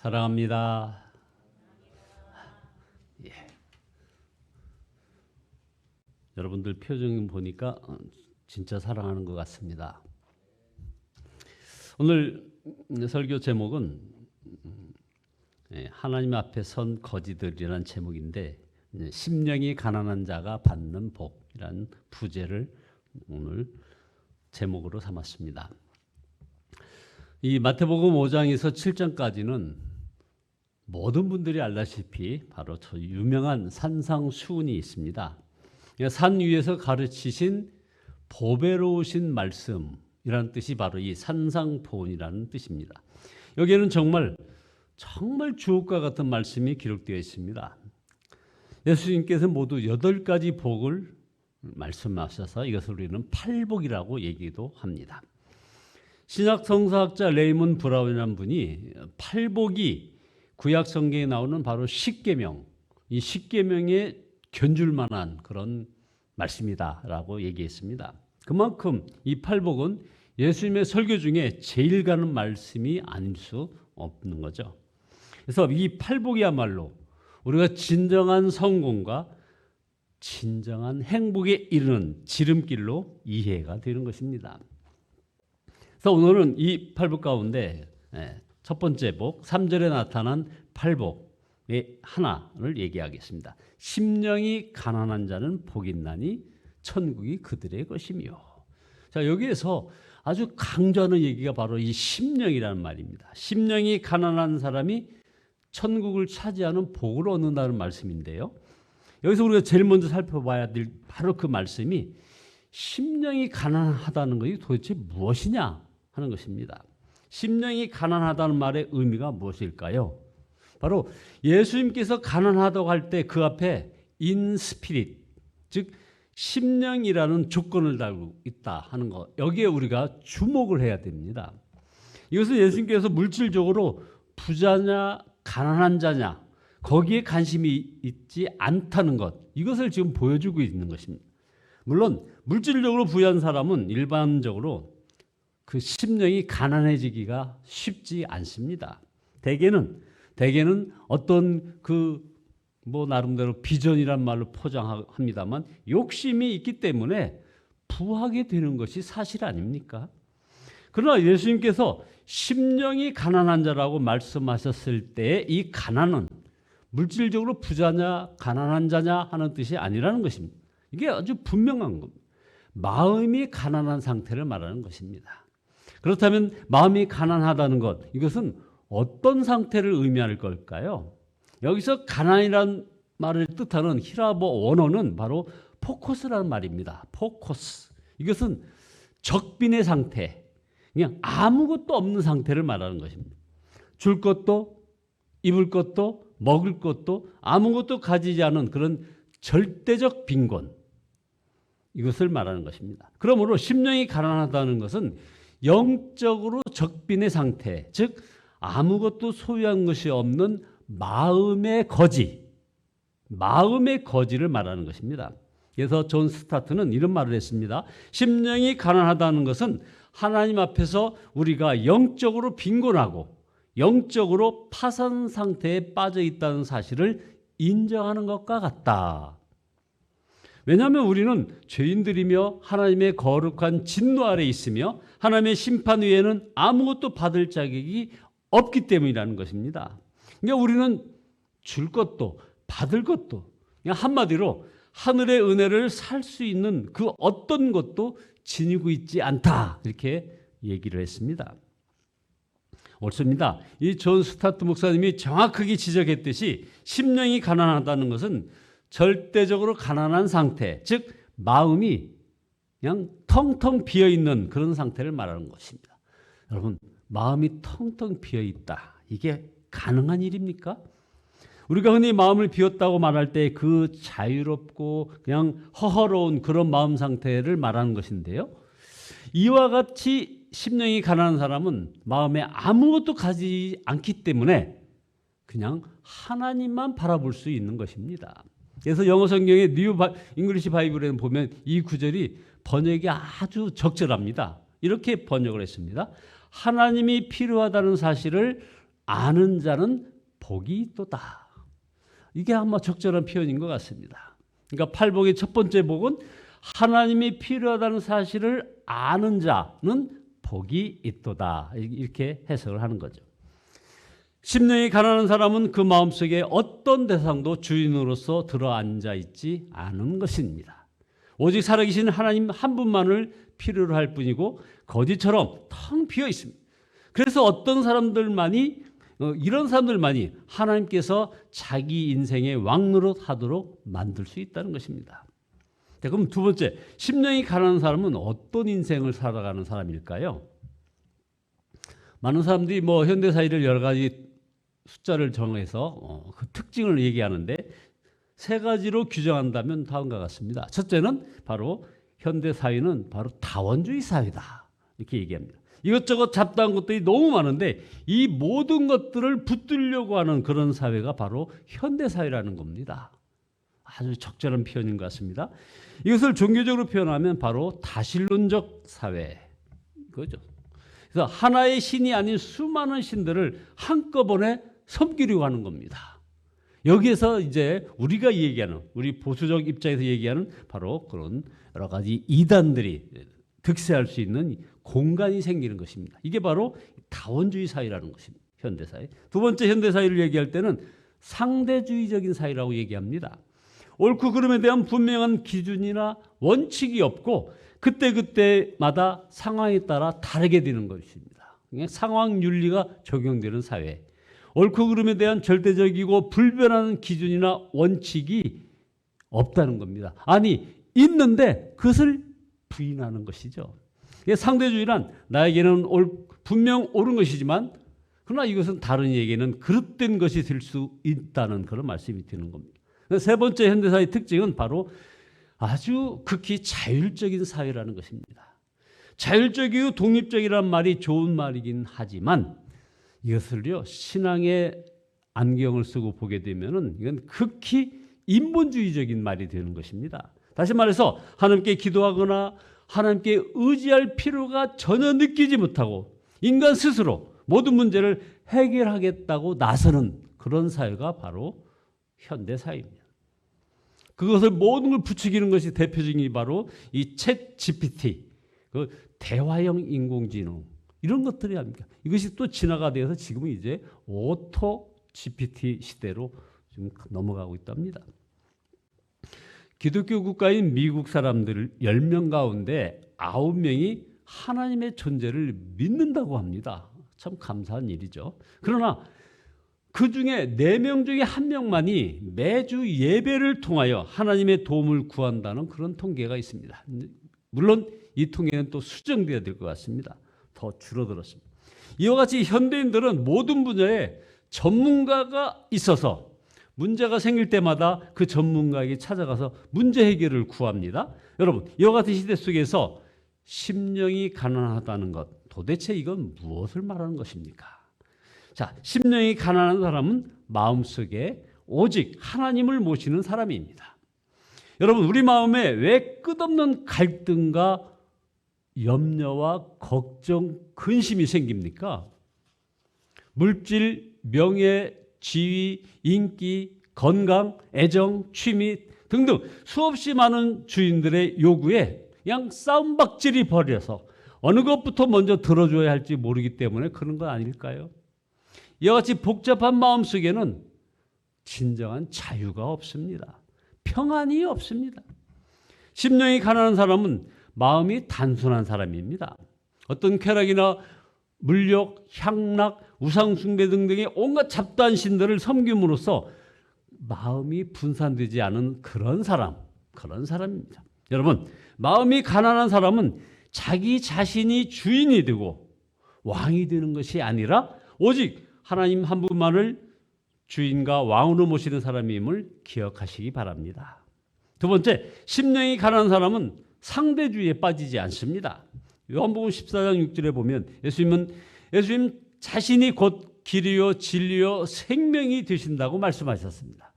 사랑합니다. 예. 여러분들 표정 보니까 진짜 사랑하는 것 같습니다. 오늘 설교 제목은 하나님 앞에 선 거지들이라는 제목인데, 심령이 가난한 자가 받는 복이라는 부제를 오늘 제목으로 삼았습니다. 이 마태복음 5장에서 7장까지는 모든 분들이 알다시피 바로 저 유명한 산상수훈이 있습니다. 산 위에서 가르치신 보배로우신 말씀이라는 뜻이 바로 이 산상보훈이라는 뜻입니다. 여기에는 정말 주옥과 같은 말씀이 기록되어 있습니다. 예수님께서 모두 8가지 복을 말씀하셔서 이것을 우리는 팔복이라고 얘기도 합니다. 신약 성서학자 레이먼 브라운이라는 분이 팔복이 구약 성경에 나오는 바로 십계명, 이 십계명에 견줄 만한 그런 말씀이다라고 얘기했습니다. 그만큼 이 팔복은 예수님의 설교 중에 제일 가는 말씀이 아닐 수 없는 거죠. 그래서 이 팔복이야말로 우리가 진정한 성공과 진정한 행복에 이르는 지름길로 이해가 되는 것입니다. 그래서 오늘은 이 팔복 가운데 첫 번째 복, 3절에 나타난 팔복의 하나를 얘기하겠습니다. 심령이 가난한 자는 복이 있나니 천국이 그들의 것이며. 자, 여기에서 아주 강조하는 얘기가 바로 이 심령이라는 말입니다. 심령이 가난한 사람이 천국을 차지하는 복을 얻는다는 말씀인데요. 여기서 우리가 제일 먼저 살펴봐야 될 바로 그 말씀이 심령이 가난하다는 것이 도대체 무엇이냐 하는 것입니다. 심령이 가난하다는 말의 의미가 무엇일까요? 바로 예수님께서 가난하다고 할 때 그 앞에 in spirit, 즉 심령이라는 조건을 달고 있다 하는 것, 여기에 우리가 주목을 해야 됩니다. 이것은 예수님께서 물질적으로 부자냐 가난한 자냐 거기에 관심이 있지 않다는 것, 이것을 지금 보여주고 있는 것입니다. 물론 물질적으로 부유한 사람은 일반적으로 그 심령이 가난해지기가 쉽지 않습니다. 대개는 어떤 나름대로 비전이란 말로 포장합니다만 욕심이 있기 때문에 부하게 되는 것이 사실 아닙니까? 그러나 예수님께서 심령이 가난한 자라고 말씀하셨을 때 이 가난은 물질적으로 부자냐 가난한 자냐 하는 뜻이 아니라는 것입니다. 이게 아주 분명한 겁니다. 마음이 가난한 상태를 말하는 것입니다. 그렇다면 마음이 가난하다는 것, 이것은 어떤 상태를 의미할 걸까요? 여기서 가난이라는 말을 뜻하는 히라보 원어는 바로 포커스라는 말입니다. 포커스. 이것은 적빈의 상태, 그냥 아무것도 없는 상태를 말하는 것입니다. 줄 것도 입을 것도 먹을 것도 아무것도 가지지 않은 그런 절대적 빈곤, 이것을 말하는 것입니다. 그러므로 심령이 가난하다는 것은 영적으로 적빈의 상태, 즉 아무것도 소유한 것이 없는 마음의 거지, 마음의 거지를 말하는 것입니다. 그래서 존 스타트는 이런 말을 했습니다. 심령이 가난하다는 것은 하나님 앞에서 우리가 영적으로 빈곤하고 영적으로 파산 상태에 빠져 있다는 사실을 인정하는 것과 같다. 왜냐하면 우리는 죄인들이며 하나님의 거룩한 진노 아래 있으며 하나님의 심판 위에는 아무것도 받을 자격이 없기 때문이라는 것입니다. 그러니까 우리는 줄 것도 받을 것도, 그냥 한마디로 하늘의 은혜를 살 수 있는 그 어떤 것도 지니고 있지 않다, 이렇게 얘기를 했습니다. 옳습니다. 이 존 스타트 목사님이 정확하게 지적했듯이 심령이 가난하다는 것은 절대적으로 가난한 상태, 즉 마음이 그냥 텅텅 비어있는 그런 상태를 말하는 것입니다. 여러분, 마음이 텅텅 비어있다, 이게 가능한 일입니까? 우리가 흔히 마음을 비웠다고 말할 때 그 자유롭고 그냥 허허로운 그런 마음 상태를 말하는 것인데요, 이와 같이 심령이 가난한 사람은 마음에 아무것도 가지지 않기 때문에 그냥 하나님만 바라볼 수 있는 것입니다. 그래서 영어 성경의 뉴 잉글리시 바이블에 보면 이 구절이 번역이 아주 적절합니다. 이렇게 번역을 했습니다. 하나님이 필요하다는 사실을 아는 자는 복이 있도다. 이게 아마 적절한 표현인 것 같습니다. 그러니까 팔복의 첫 번째 복은 하나님이 필요하다는 사실을 아는 자는 복이 있도다. 이렇게 해석을 하는 거죠. 심령이 가난한 사람은 그 마음속에 어떤 대상도 주인으로서 들어앉아 있지 않은 것입니다. 오직 살아계신 하나님 한 분만을 필요로 할 뿐이고 거지처럼 텅 비어 있습니다. 그래서 어떤 사람들만이 이런 사람들만이 하나님께서 자기 인생의 왕노릇 하도록 만들 수 있다는 것입니다. 자, 그럼 두 번째, 심령이 가난한 사람은 어떤 인생을 살아가는 사람일까요? 많은 사람들이 현대사회를 여러 가지 숫자를 정해서 그 특징을 얘기하는데 세 가지로 규정한다면 다음과 같습니다. 첫째는 바로 현대사회는 바로 다원주의 사회다. 이렇게 얘기합니다. 이것저것 잡다한 것들이 너무 많은데 이 모든 것들을 붙들려고 하는 그런 사회가 바로 현대사회라는 겁니다. 아주 적절한 표현인 것 같습니다. 이것을 종교적으로 표현하면 바로 다신론적 사회 그거죠. 그래서 하나의 신이 아닌 수많은 신들을 한꺼번에 섬기려고 하는 겁니다. 여기에서 이제 우리가 얘기하는 우리 보수적 입장에서 얘기하는 바로 그런 여러 가지 이단들이 득세할 수 있는 공간이 생기는 것입니다. 이게 바로 다원주의 사회라는 것입니다. 현대사회. 두 번째 현대사회를 얘기할 때는 상대주의적인 사회라고 얘기합니다. 옳고 그름에 대한 분명한 기준이나 원칙이 없고 그때그때마다 상황에 따라 다르게 되는 것입니다. 상황 윤리가 적용되는 사회. 옳고 그름에 대한 절대적이고 불변하는 기준이나 원칙이 없다는 겁니다. 아니 있는데 그것을 부인하는 것이죠. 상대주의란 나에게는 분명 옳은 것이지만 그러나 이것은 다른 이에게는 그릇된 것이 될 수 있다는 그런 말씀이 되는 겁니다. 세 번째 현대사회의 특징은 바로 아주 극히 자율적인 사회라는 것입니다. 자율적이고 독립적이라는 말이 좋은 말이긴 하지만 이것을요 신앙의 안경을 쓰고 보게 되면은 이건 극히 인본주의적인 말이 되는 것입니다. 다시 말해서 하나님께 기도하거나 하나님께 의지할 필요가 전혀 느끼지 못하고 인간 스스로 모든 문제를 해결하겠다고 나서는 그런 사회가 바로 현대사회입니다. 그것을 모든 걸 부추기는 것이 대표적인 게 바로 이 챗 GPT, 그 대화형 인공지능 이런 것들이 아닙니까? 이것이 또 진화가 되어서 지금은 이제 오토 GPT 시대로 지금 넘어가고 있답니다. 기독교 국가인 미국 사람들 10명 가운데 9명이 하나님의 존재를 믿는다고 합니다. 참 감사한 일이죠. 그러나 그 중에 4명 중에 1명만이 매주 예배를 통하여 하나님의 도움을 구한다는 그런 통계가 있습니다. 물론 이 통계는 또 수정되어야 될 것 같습니다. 더 줄어들었습니다. 이와 같이 현대인들은 모든 분야에 전문가가 있어서 문제가 생길 때마다 그 전문가에게 찾아가서 문제 해결을 구합니다. 여러분, 이와 같은 시대 속에서 심령이 가난하다는 것, 도대체 이건 무엇을 말하는 것입니까? 자, 심령이 가난한 사람은 마음속에 오직 하나님을 모시는 사람입니다. 여러분, 우리 마음에 왜 끝없는 갈등과 염려와 걱정, 근심이 생깁니까? 물질, 명예, 지위, 인기, 건강, 애정, 취미 등등 수없이 많은 주인들의 요구에 그냥 싸움박질이 벌여서 어느 것부터 먼저 들어줘야 할지 모르기 때문에 그런 건 아닐까요? 이와 같이 복잡한 마음속에는 진정한 자유가 없습니다. 평안이 없습니다. 심령이 가난한 사람은 마음이 단순한 사람입니다. 어떤 쾌락이나 물욕, 향락, 우상숭배 등등의 온갖 잡다한 신들을 섬김으로써 마음이 분산되지 않은 그런 사람입니다. 여러분, 마음이 가난한 사람은 자기 자신이 주인이 되고 왕이 되는 것이 아니라 오직 하나님 한 분만을 주인과 왕으로 모시는 사람임을 기억하시기 바랍니다. 두 번째, 심령이 가난한 사람은 상대주의에 빠지지 않습니다. 요한복음 14장 6절에 보면 예수님 자신이 곧 길이요 진리요 생명이 되신다고 말씀하셨습니다.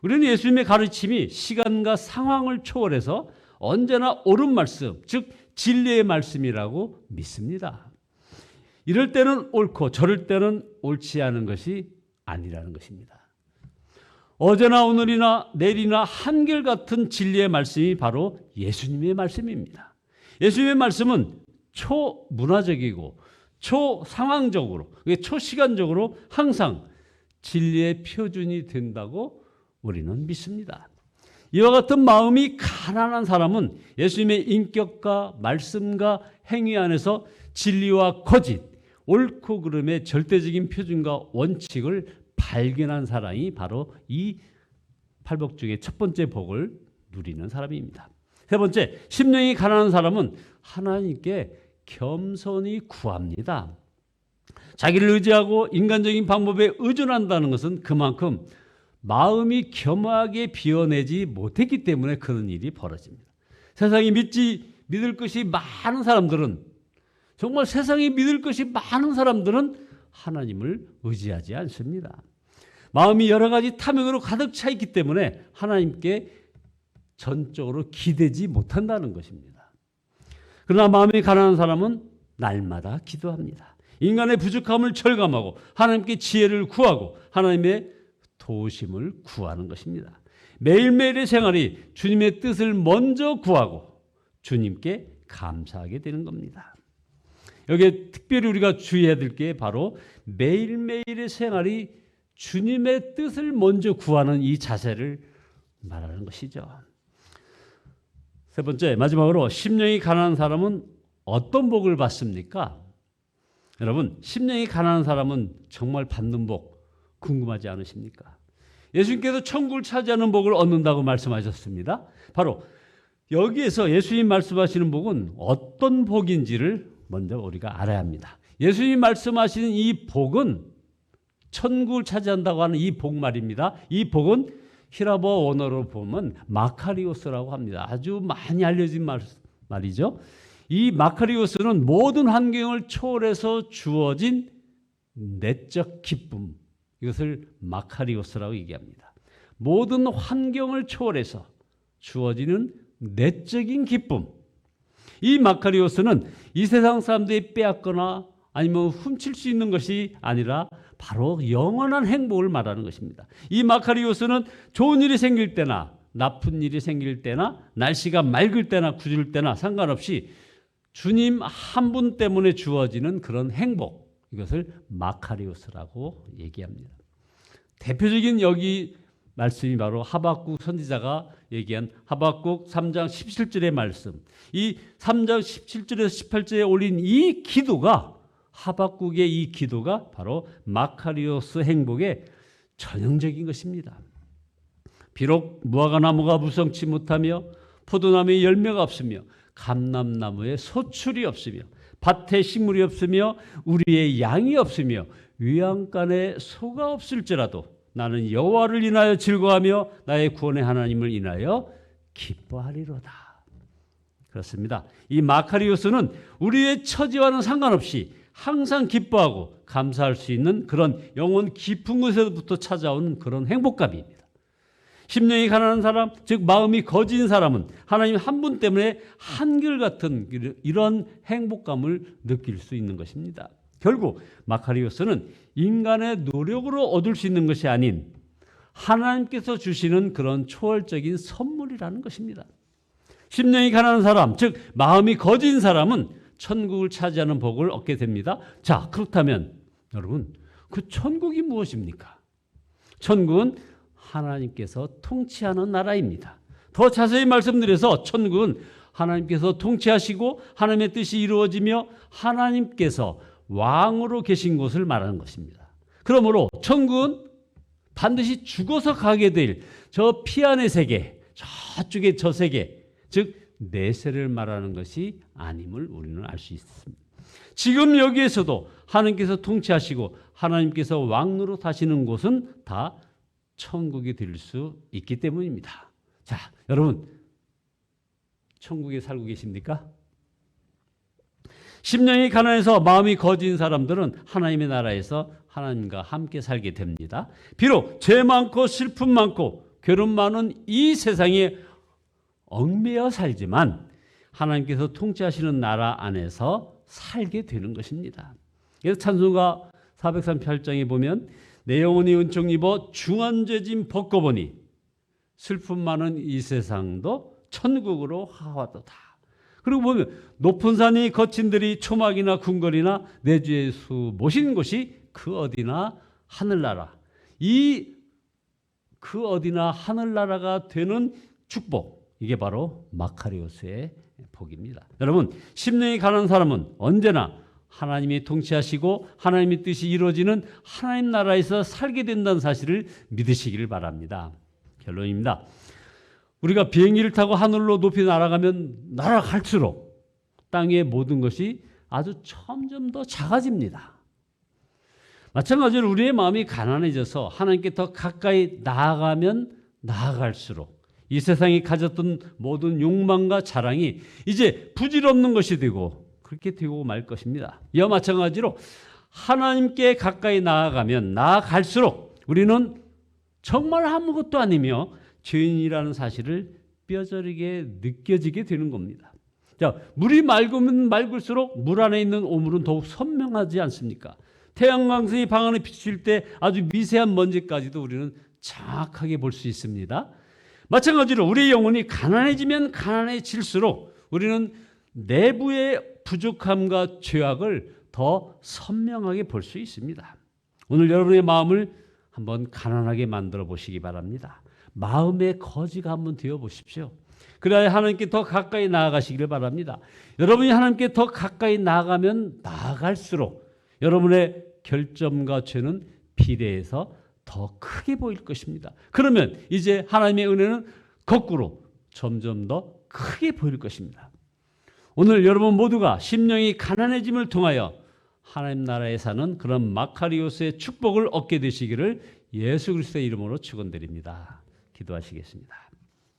우리는 예수님의 가르침이 시간과 상황을 초월해서 언제나 옳은 말씀, 즉 진리의 말씀이라고 믿습니다. 이럴 때는 옳고 저럴 때는 옳지 않은 것이 아니라는 것입니다. 어제나 오늘이나 내일이나 한결같은 진리의 말씀이 바로 예수님의 말씀입니다. 예수님의 말씀은 초문화적이고 초상황적으로, 초시간적으로 항상 진리의 표준이 된다고 우리는 믿습니다. 이와 같은 마음이 가난한 사람은 예수님의 인격과 말씀과 행위 안에서 진리와 거짓, 옳고 그름의 절대적인 표준과 원칙을 발견한 사람이 바로 이 팔복 중에 첫 번째 복을 누리는 사람입니다. 세 번째, 심령이 가난한 사람은 하나님께 겸손히 구합니다. 자기를 의지하고 인간적인 방법에 의존한다는 것은 그만큼 마음이 겸허하게 비워내지 못했기 때문에 그런 일이 벌어집니다. 세상이 믿을 것이 많은 사람들은, 정말 세상이 믿을 것이 많은 사람들은 하나님을 의지하지 않습니다. 마음이 여러 가지 탐욕으로 가득 차 있기 때문에 하나님께 전적으로 기대지 못한다는 것입니다. 그러나 마음이 가난한 사람은 날마다 기도합니다. 인간의 부족함을 절감하고 하나님께 지혜를 구하고 하나님의 도우심을 구하는 것입니다. 매일매일의 생활이 주님의 뜻을 먼저 구하고 주님께 감사하게 되는 겁니다. 여기에 특별히 우리가 주의해야 될 게 바로 매일매일의 생활이 주님의 뜻을 먼저 구하는 이 자세를 말하는 것이죠. 세 번째, 마지막으로 심령이 가난한 사람은 어떤 복을 받습니까? 여러분, 심령이 가난한 사람은 정말 받는 복 궁금하지 않으십니까? 예수님께서 천국을 차지하는 복을 얻는다고 말씀하셨습니다. 바로 여기에서 예수님 말씀하시는 복은 어떤 복인지를 먼저 우리가 알아야 합니다. 예수님 말씀하시는 이 복은 천국을 차지한다고 하는 이 복 말입니다. 이 복은 히라보 원어로 보면 마카리오스라고 합니다. 아주 많이 알려진 말이죠. 이 마카리오스는 모든 환경을 초월해서 주어진 내적 기쁨, 이것을 마카리오스라고 얘기합니다. 모든 환경을 초월해서 주어지는 내적인 기쁨. 이 마카리오스는 이 세상 사람들이 빼앗거나 아니면 훔칠 수 있는 것이 아니라 바로 영원한 행복을 말하는 것입니다. 이 마카리오스는 좋은 일이 생길 때나 나쁜 일이 생길 때나 날씨가 맑을 때나 구질 때나 상관없이 주님 한 분 때문에 주어지는 그런 행복, 이것을 마카리오스라고 얘기합니다. 대표적인 여기 말씀이 바로 하박국 선지자가 얘기한 하박국 3장 17절의 말씀. 이 3장 17절에서 18절에 올린 이 기도가, 하박국의 이 기도가 바로 마카리오스 행복의 전형적인 것입니다. 비록 무화과나무가 무성치 못하며 포도나무에 열매가 없으며 감람나무에 소출이 없으며 밭에 식물이 없으며 우리의 양이 없으며 외양간에 소가 없을지라도 나는 여호와를 인하여 즐거워하며 나의 구원의 하나님을 인하여 기뻐하리로다. 그렇습니다. 이 마카리오스는 우리의 처지와는 상관없이 항상 기뻐하고 감사할 수 있는 그런 영혼 깊은 곳에서부터 찾아오는 그런 행복감입니다. 심령이 가난한 사람, 즉 마음이 거진 사람은 하나님 한 분 때문에 한결같은 이런 행복감을 느낄 수 있는 것입니다. 결국 마카리오스는 인간의 노력으로 얻을 수 있는 것이 아닌 하나님께서 주시는 그런 초월적인 선물이라는 것입니다. 심령이 가난한 사람, 즉 마음이 거진 사람은 천국을 차지하는 복을 얻게 됩니다. 자, 그렇다면 여러분, 그 천국이 무엇입니까? 천국은 하나님께서 통치하는 나라입니다. 더 자세히 말씀드려서 천국은 하나님께서 통치하시고 하나님의 뜻이 이루어지며 하나님께서 왕으로 계신 곳을 말하는 것입니다. 그러므로 천국은 반드시 죽어서 가게 될 저 피안의 세계, 저쪽의 저 세계, 즉 내세를 말하는 것이 아님을 우리는 알 수 있습니다. 지금 여기에서도 하나님께서 통치하시고 하나님께서 왕으로 사시는 곳은 다 천국이 될 수 있기 때문입니다. 자, 여러분, 천국에 살고 계십니까? 심령이 가난해서 마음이 거진 사람들은 하나님의 나라에서 하나님과 함께 살게 됩니다. 비록 죄 많고 슬픔 많고 괴로움 많은 이 세상에 얽매여 살지만 하나님께서 통치하시는 나라 안에서 살게 되는 것입니다. 그래서 찬송가 438장에 보면 내 영혼이 은총 입어 중한 죄짐 벗고보니 슬픔 많은 이 세상도 천국으로 하와도다. 그리고 보면 높은 산이 거친 들이 초막이나 궁궐이나 내 주 예수 모신 곳이 그 어디나 하늘나라. 이 그 어디나 하늘나라가 되는 축복, 이게 바로 마카리오스의 복입니다. 여러분, 심령이 가난한 사람은 언제나 하나님이 통치하시고 하나님의 뜻이 이루어지는 하나님 나라에서 살게 된다는 사실을 믿으시기를 바랍니다. 결론입니다. 우리가 비행기를 타고 하늘로 높이 날아가면 날아갈수록 땅의 모든 것이 아주 점점 더 작아집니다. 마찬가지로 우리의 마음이 가난해져서 하나님께 더 가까이 나아가면 나아갈수록 이 세상이 가졌던 모든 욕망과 자랑이 이제 부질없는 것이 되고 그렇게 되고 말 것입니다. 이와 마찬가지로 하나님께 가까이 나아가면 나아갈수록 우리는 정말 아무것도 아니며 죄인이라는 사실을 뼈저리게 느껴지게 되는 겁니다. 자, 물이 맑으면 맑을수록 물 안에 있는 오물은 더욱 선명하지 않습니까? 태양광선이 방 안에 비칠 때 아주 미세한 먼지까지도 우리는 정확하게 볼 수 있습니다. 마찬가지로 우리의 영혼이 가난해지면 가난해질수록 우리는 내부의 부족함과 죄악을 더 선명하게 볼 수 있습니다. 오늘 여러분의 마음을 한번 가난하게 만들어 보시기 바랍니다. 마음의 거지가 한번 되어 보십시오. 그래야 하나님께 더 가까이 나아가시기를 바랍니다. 여러분이 하나님께 더 가까이 나아가면 나아갈수록 여러분의 결점과 죄는 비례해서 더 크게 보일 것입니다. 그러면 이제 하나님의 은혜는 거꾸로 점점 더 크게 보일 것입니다. 오늘 여러분 모두가 심령이 가난해짐을 통하여 하나님 나라에 사는 그런 마카리오스의 축복을 얻게 되시기를 예수 그리스도의 이름으로 축원드립니다. 기도하시겠습니다.